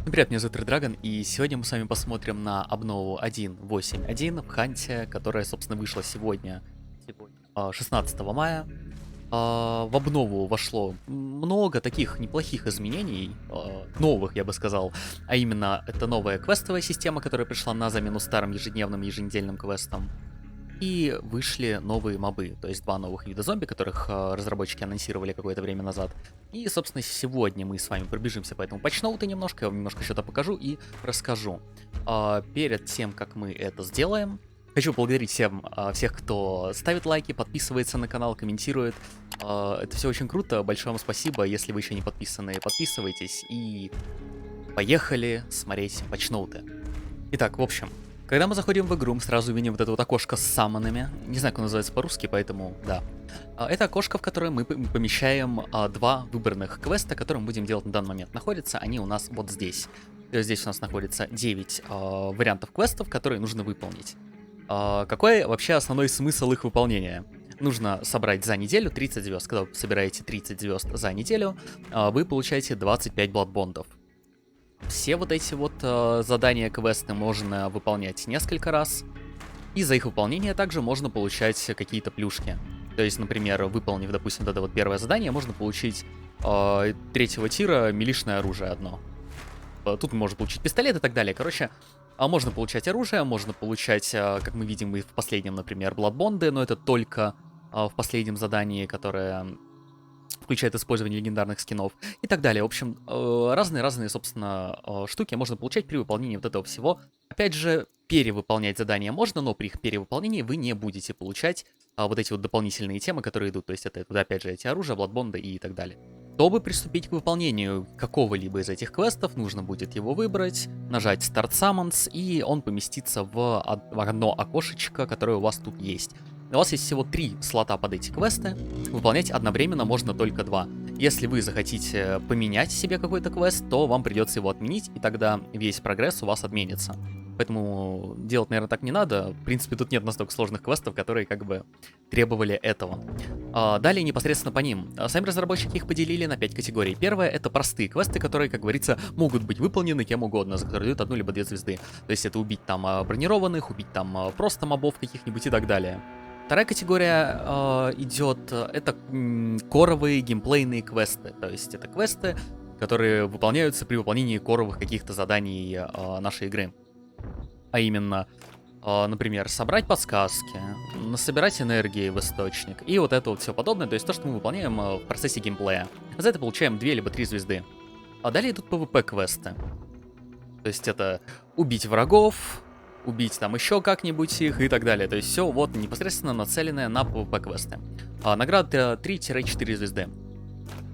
Привет, меня зовут Драгон, и сегодня мы с вами посмотрим на обнову 1.8.1 в Ханте, которая, собственно, вышла сегодня, 16 мая. В обнову вошло много таких неплохих изменений, новых, я бы сказал, а именно это новая квестовая система, которая пришла на замену старым ежедневным и еженедельным квестам. И вышли новые мобы, то есть два новых вида зомби, которых разработчики анонсировали какое-то время назад. И, собственно, сегодня мы с вами пробежимся по этому патчноуту немножко, я вам немножко что-то покажу и расскажу. Перед тем, как мы это сделаем, хочу поблагодарить всех, кто ставит лайки, подписывается на канал, комментирует. Это все очень круто, большое вам спасибо. Если вы еще не подписаны, подписывайтесь. И поехали смотреть патчноуты. Итак, в общем, когда мы заходим в игру, мы сразу видим вот это вот окошко с саммонами. Не знаю, как оно называется по-русски, поэтому да. Это окошко, в которое мы помещаем два выбранных квеста, которые мы будем делать на данный момент. Находятся они у нас вот здесь. То есть здесь у нас находится 9 вариантов квестов, которые нужно выполнить. Какой вообще основной смысл их выполнения? Нужно собрать за неделю 30 звезд. Когда вы собираете 30 звезд за неделю, вы получаете 25 бладбондов. Все вот эти вот задания, квесты можно выполнять несколько раз. И за их выполнение также можно получать какие-то плюшки. То есть, например, выполнив, допустим, это вот первое задание, можно получить третьего тира милишное оружие одно. Тут можно получить пистолет и так далее. Короче, можно получать оружие, можно получать, как мы видим, и в последнем, например, бладбонды, но это только в последнем задании, которое включает использование легендарных скинов и так далее. В общем, разные-разные, собственно, штуки можно получать при выполнении вот этого всего. Опять же, перевыполнять задания можно, но при их перевыполнении вы не будете получать вот эти вот дополнительные темы, которые идут. То есть это, опять же, эти оружия, бладбонды и так далее. Чтобы приступить к выполнению какого-либо из этих квестов, нужно будет его выбрать, нажать Start Summons, и он поместится в одно окошечко, которое у вас тут есть. У вас есть всего 3 слота под эти квесты, выполнять одновременно можно только 2. Если вы захотите поменять себе какой-то квест, то вам придется его отменить, и тогда весь прогресс у вас отменится. Поэтому делать, наверное, так не надо. В принципе, тут нет настолько сложных квестов, которые как бы требовали этого. Далее непосредственно по ним. Сами разработчики их поделили на 5 категорий. Первое — это простые квесты, которые, как говорится, могут быть выполнены кем угодно, за которые дают 1 либо 2 звезды. То есть это убить там бронированных, убить там просто мобов каких-нибудь и так далее. Вторая категория идет, это коровые геймплейные квесты. То есть это квесты, которые выполняются при выполнении коровых каких-то заданий нашей игры. А именно, например, собрать подсказки, насобирать энергии в источник и вот это вот все подобное. То есть то, что мы выполняем в процессе геймплея. За это получаем 2 либо 3 звезды. А далее идут PvP-квесты. То есть это убить врагов, убить там еще как-нибудь их и так далее. То есть все вот непосредственно нацеленное на PvP-квесты. Награда 3-4 звезды.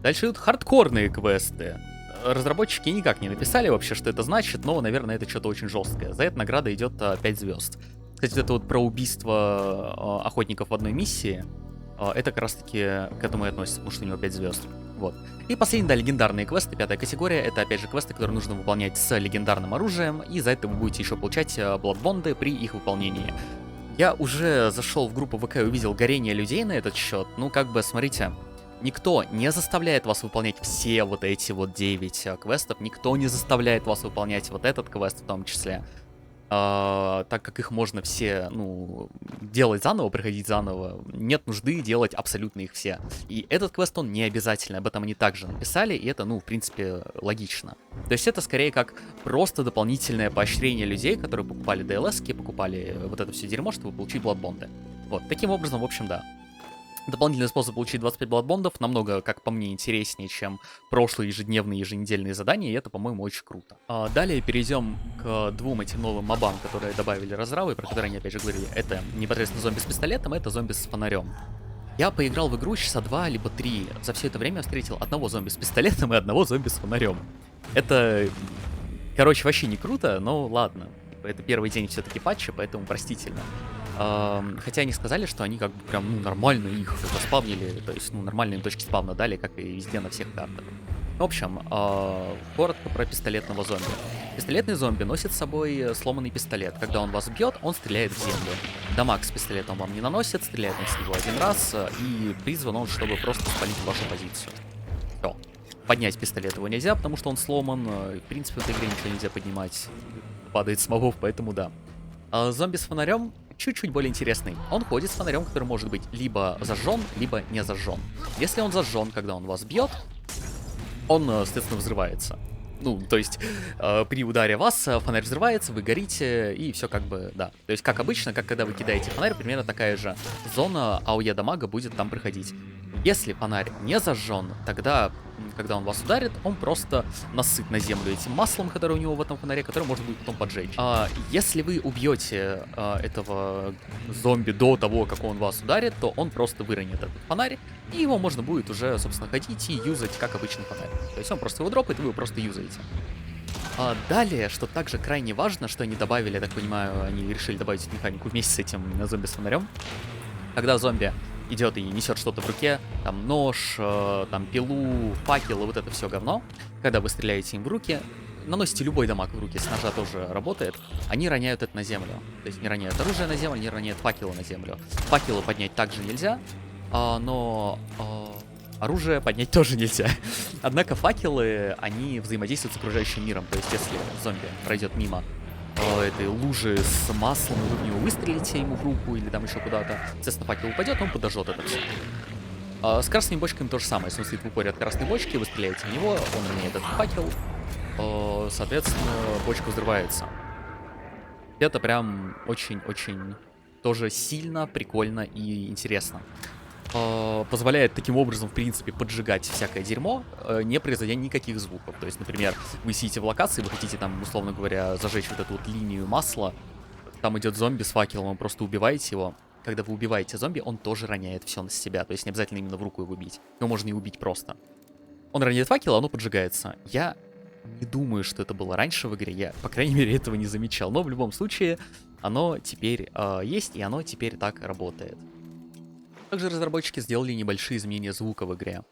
Дальше идут хардкорные квесты. Разработчики никак не написали вообще, что это значит, но, наверное, это что-то очень жесткое. За это награда идет 5 звезд. Кстати, это вот про убийство охотников в одной миссии. Это как раз таки к этому и относится, потому что у него 5 звезд. Вот. И последний, да, легендарные квесты, 5-я категория. Это, опять же, квесты, которые нужно выполнять с легендарным оружием. И за это вы будете еще получать бладбонды при их выполнении. Я уже зашел в группу ВК и увидел горение людей на этот счет. Ну, как бы, смотрите, никто не заставляет вас выполнять все вот эти вот 9 квестов. Никто не заставляет вас выполнять вот этот квест в том числе. Так как их можно все, ну, делать заново, проходить заново, нет нужды делать абсолютно их все. И этот квест, он не обязательный, об этом они также написали, и это, ну, в принципе, логично. То есть это скорее как просто дополнительное поощрение людей, которые покупали DLS-ки, покупали вот это все дерьмо, чтобы получить бладбонды. Вот, таким образом, в общем, да. Дополнительный способ получить 25 бладбондов намного, как по мне, интереснее, чем прошлые ежедневные, еженедельные задания, и это, по-моему, очень круто. Далее перейдем к двум этим новым мобам, которые добавили разравы, про которые они опять же говорили. Это непосредственно зомби с пистолетом, это зомби с фонарем. Я поиграл в игру часа 2 либо 3. За все это время я встретил одного зомби с пистолетом и одного зомби с фонарем. Это, короче, вообще не круто, но ладно. Это первый день все-таки патча, поэтому простительно. Хотя они сказали, что они как бы прям, ну, нормально их заспавнили, то есть, ну, нормальные им точки спавна дали, как и везде на всех картах. В общем, коротко про пистолетного зомби. Пистолетный зомби носит с собой сломанный пистолет. Когда он вас бьет, он стреляет в землю. Дамаг с пистолетом вам не наносит, стреляет он с него один раз, и призван он, чтобы просто спалить вашу позицию. Все. Поднять пистолет его нельзя, потому что он сломан. В принципе, в этой игре ничего нельзя поднимать. Падает с мобов, поэтому да. Зомби с фонарем чуть-чуть более интересный. Он ходит с фонарем, который может быть либо зажжен, либо не зажжен. Если он зажжен, когда он вас бьет, он, соответственно, взрывается. Ну, то есть, при ударе вас фонарь взрывается, вы горите, и все как бы, да. То есть, как обычно, как когда вы кидаете фонарь, примерно такая же зона АОЕ дамага будет там проходить. Если фонарь не зажжен, тогда, когда он вас ударит, он просто насыт на землю этим маслом, которое у него в этом фонаре, которое можно будет потом поджечь. Если вы убьете этого зомби до того, как он вас ударит, то он просто выронит этот фонарь, и его можно будет уже, собственно, ходить и юзать как обычный фонарь. То есть он просто его дропает, и вы его просто юзаете. Далее, что также крайне важно, что они добавили, я так понимаю, они решили добавить эту механику вместе с этим зомби с фонарем. Когда зомби идет и несет что-то в руке, там нож, там пилу, факел и вот это все говно, когда вы стреляете им в руки, наносите любой дамаг в руки, с ножа тоже работает, они роняют это на землю. То есть не роняют оружие на землю, не роняют факелы на землю. Факелы поднять также нельзя, но оружие поднять тоже нельзя. Однако факелы, они взаимодействуют с окружающим миром. То есть если зомби пройдет мимо этой лужи с маслом, и вы в него выстрелите ему в руку или там еще куда-то, естественно, факел упадет, он подожжет это все. С красными бочками то же самое. Если он стоит в упоре от красной бочки, вы стреляете в него, он роняет этот факел, соответственно, бочка взрывается. Это прям очень-очень тоже сильно, прикольно и интересно. Позволяет таким образом, в принципе, поджигать всякое дерьмо, не производя никаких звуков. То есть, например, вы сидите в локации, вы хотите там, условно говоря, зажечь вот эту вот линию масла, там идет зомби с факелом, вы просто убиваете его. Когда вы убиваете зомби, он тоже роняет все на себя, то есть не обязательно именно в руку его убить. Его можно и убить просто. Он роняет факел, а оно поджигается. Я не думаю, что это было раньше в игре, я, по крайней мере, этого не замечал. Но в любом случае, оно теперь есть, и оно теперь так работает. Также разработчики сделали небольшие изменения звука в игре.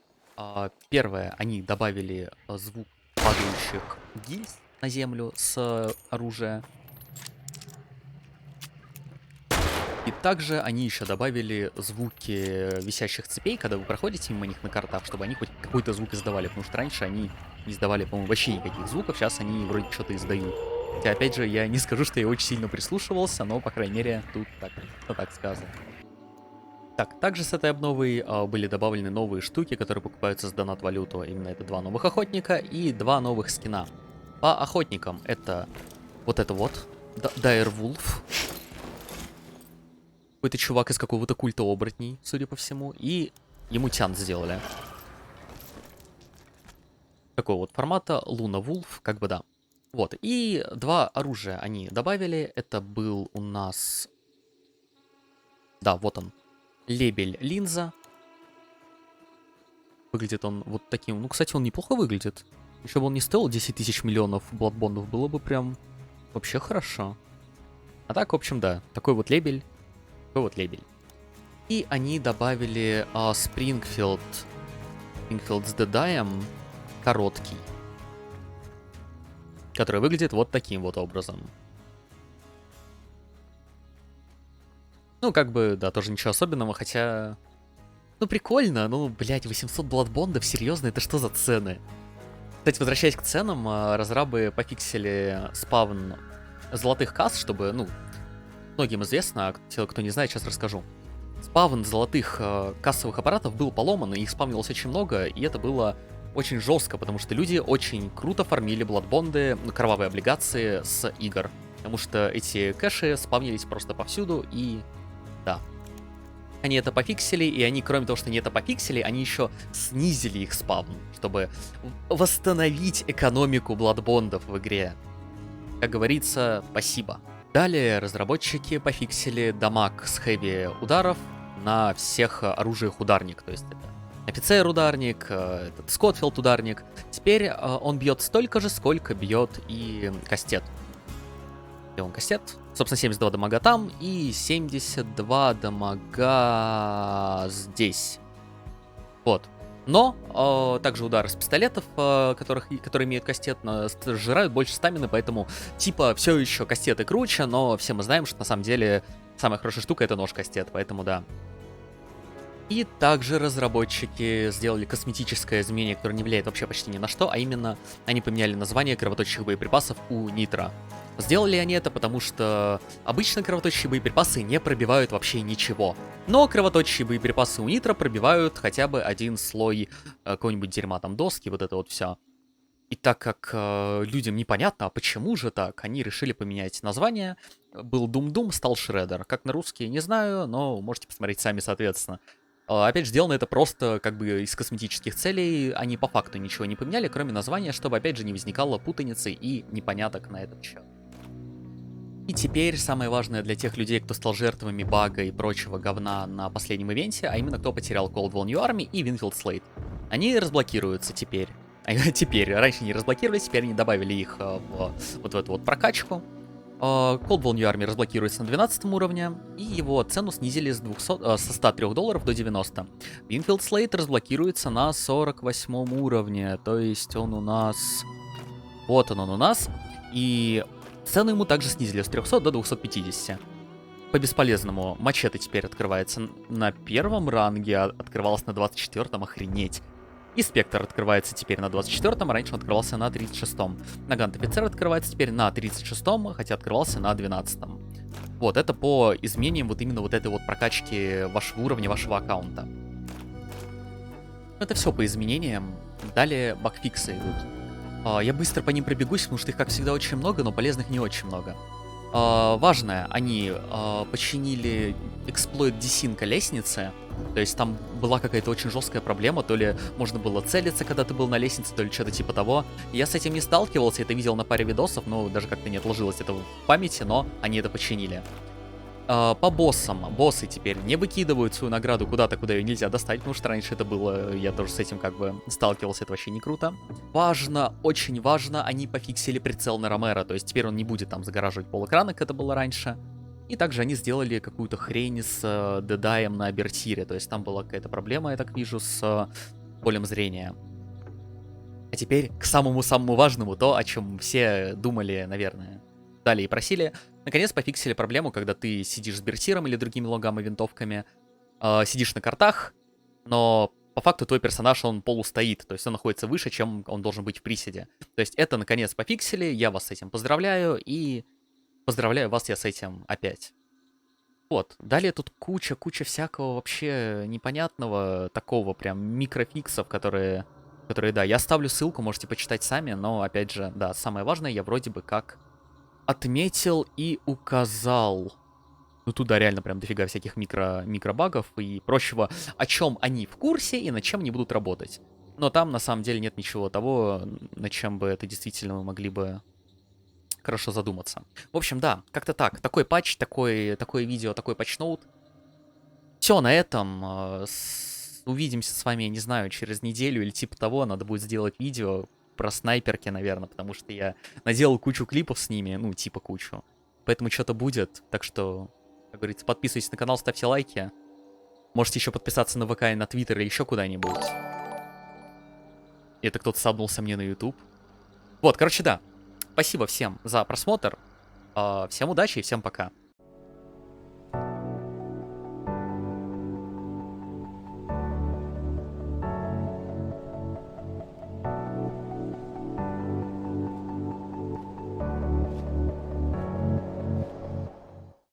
Первое, они добавили звук падающих гильз на землю с оружия. И также они еще добавили звуки висящих цепей, когда вы проходите мимо них на картах, чтобы они хоть какой-то звук издавали, потому что раньше они не издавали, по-моему, вообще никаких звуков, сейчас они вроде что-то издают. Хотя, опять же, я не скажу, что я очень сильно прислушивался, но, по крайней мере, тут так сказано. Так, также с этой обновой были добавлены новые штуки, которые покупаются с донат-валюту. Именно это 2 новых охотника и 2 новых скина. По охотникам это вот Дайрвулф. Какой-то чувак из какого-то культа оборотней, судя по всему. И ему тян сделали. Такого вот формата. Луна Вулф, как бы да. Вот, и 2 оружия они добавили. Это был у нас... Да, вот он. Лебель линза. Выглядит он вот таким. Ну, кстати, он неплохо выглядит. Еще бы он не стоил 10 тысяч миллионов бладбондов, было бы прям вообще хорошо. А так, в общем, да. Такой вот лебель. Такой вот лебель. И они добавили Springfield's Deadeye короткий. Который выглядит вот таким вот образом. Ну, как бы, да, тоже ничего особенного, хотя... Ну, прикольно, ну, блядь, 800 бладбондов, серьезно, это что за цены? Кстати, возвращаясь к ценам, разрабы пофиксили спавн золотых касс, чтобы, ну, многим известно, а те, кто не знает, сейчас расскажу. Спавн золотых кассовых аппаратов был поломан, и их спавнилось очень много, и это было очень жестко, потому что люди очень круто фармили бладбонды, кровавые облигации с игр. Потому что эти кэши спавнились просто повсюду, и... Да. Они это пофиксили, и они, кроме того, что они это пофиксили, они еще снизили их спавн, чтобы восстановить экономику бладбондов в игре. Как говорится, спасибо. Далее разработчики пофиксили дамаг с хэви ударов на всех оружиях ударник. То есть это офицер-ударник, этот Скотфилд-ударник. Теперь он бьет столько же, сколько бьет и кастет. Где он кастет? Собственно, 72 дамага там и 72 дамага здесь. Вот. Но также удары с пистолетов, которые имеют кастет, сжирают больше стамины, поэтому типа все еще кастеты круче, но все мы знаем, что на самом деле самая хорошая штука это нож-кастет, поэтому да. И также разработчики сделали косметическое изменение, которое не влияет вообще почти ни на что, а именно они поменяли название кровоточащих боеприпасов у Нитро. Сделали они это потому, что обычно кровоточащие боеприпасы не пробивают вообще ничего. Но кровоточащие боеприпасы у Нитро пробивают хотя бы один слой какого-нибудь дерьма, там доски, вот это вот все. И так как людям непонятно, а почему же так, они решили поменять название. Был Doom, стал Shredder. Как на русский, не знаю, но можете посмотреть сами, соответственно. Опять же, сделано это просто как бы из косметических целей. Они по факту ничего не поменяли, кроме названия, чтобы опять же не возникало путаницы и непоняток на этот счет. И теперь самое важное для тех людей, кто стал жертвами бага и прочего говна на последнем ивенте, а именно кто потерял Cold War New Army и Winfield Slate. Они разблокируются теперь. Теперь, раньше не разблокировались, теперь они добавили их в вот эту вот прокачку. Cold War New Army разблокируется на 12 уровне, и его цену снизили с со $103 до 90. Winfield Slate разблокируется на 48 уровне, то есть он у нас... Вот он у нас. И цену ему также снизили с 300 до 250. По бесполезному мачете теперь открывается на первом ранге, а открывался на 24-м, охренеть. И Спектр открывается теперь на 24-м, раньше он открывался на 36-м. Нагант Офицер открывается теперь на 36-м, хотя открывался на 12-м. Вот, это по изменениям вот именно вот этой вот прокачки вашего уровня, вашего аккаунта. Это все по изменениям. Далее багфиксы идут. Я быстро по ним пробегусь, потому что их, как всегда, очень много, но полезных не очень много. Важное, они починили эксплойт десинка лестницы. То есть там была какая-то очень жесткая проблема, то ли можно было целиться, когда ты был на лестнице, то ли что-то типа того. Я с этим не сталкивался, это видел на паре видосов, но даже как-то не отложилось это в памяти, но они это починили. По боссам. Боссы теперь не выкидывают свою награду куда-то, куда ее нельзя достать, потому что раньше это было, я тоже с этим как бы сталкивался, это вообще не круто. Важно, очень важно, они пофиксили прицел на Ромеро, то есть теперь он не будет там загораживать полэкрана, как это было раньше. И также они сделали какую-то хрень с дедаем на Абертире, то есть там была какая-то проблема, я так вижу, с полем зрения. А теперь к самому-самому важному, то, о чем все думали, наверное, далее и просили. Наконец пофиксили проблему, когда ты сидишь с Бертиром или другими логам и винтовками, сидишь на картах, но по факту твой персонаж, он полустоит, то есть он находится выше, чем он должен быть в приседе. То есть это наконец пофиксили, я вас с этим поздравляю, и поздравляю вас я с этим опять. Вот, далее тут куча всякого вообще непонятного, такого прям микрофиксов, которые, да, я оставлю ссылку, можете почитать сами, но опять же, да, самое важное я вроде бы как отметил и указал. Ну, туда реально прям дофига всяких микробагов и прочего, о чем они в курсе и над чем они будут работать. Но там, на самом деле, нет ничего того, над чем бы это действительно мы могли бы хорошо задуматься. В общем, да, как-то так. Такой патч, такое видео, такой патчноут. Все на этом. Увидимся с вами, я не знаю, через неделю или типа того. Надо будет сделать видео про снайперки, наверное, потому что я наделал кучу клипов с ними, ну, типа кучу. Поэтому что-то будет, так что, как говорится, подписывайтесь на канал, ставьте лайки. Можете еще подписаться на ВК и на Твиттер или еще куда-нибудь. Это кто-то сабнулся мне на YouTube. Вот, короче, да. Спасибо всем за просмотр. Всем удачи и всем пока.